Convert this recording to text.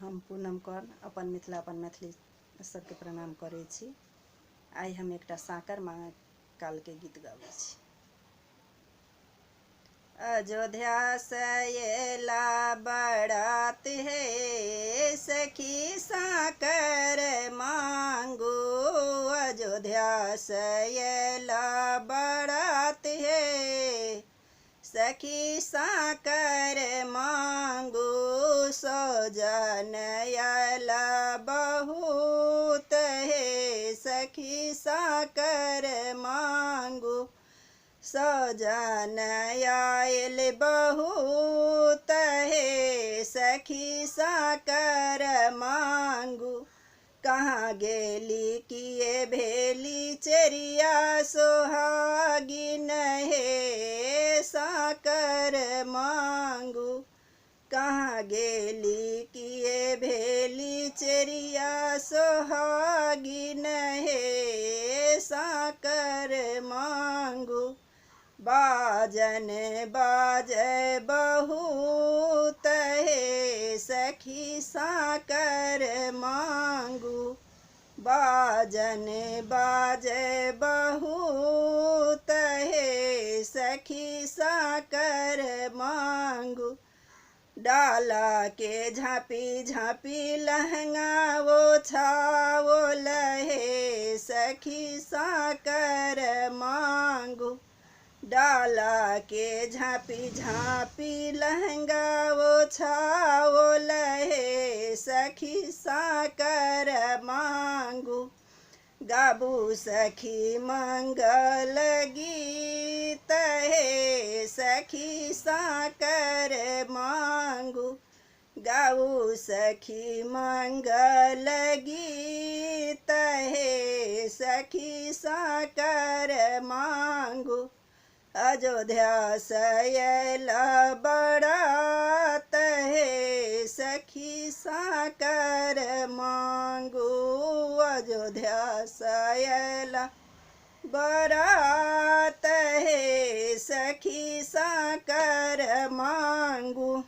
हम पूनम कौर अपन मिथिला अपन मैथिली सबके प्रणाम करै छी। आइ हम एकटा साकर माँ काल के गीत गाबै छी। अयोध्या से अयला बरात हे, सखी साकर मांगू। अयोध्या से अयला बरात हे, सखी साकर मांगू। सजन अयला बहुत हे, सखी साकर मांगू। सजन आयल बहुत हे, सखी साकर मांगू। कहाँ गेली किए भेली चेरिया सोहागिन हे, साकर मांगू। कहाँ गेली किए भेली चेरिया सोहागिन हे, साकर मांगू। बाजन बाजे बहुत हे, सखी साकर मांगू। बाजन बाजे बहुत हे, सखी साकर मांगू। डाला के झाँपी झाँपी लहंगा ओछाओल हे, सखी साकर मांगू। डाला के झाँपी झाँपी लहंगा ओछाओल हे, सखी साकर मांगू। गाबू सखी मंगल गीत हे, सखी साकर मांगू। गाऊ सखी मंगल गीत हे, सखी साकर मांगू। अयोध्या से अयला बरात हे, सखी साकर मांगू। अयोध्या से अयला बरात हे, सखी साकर मांगू।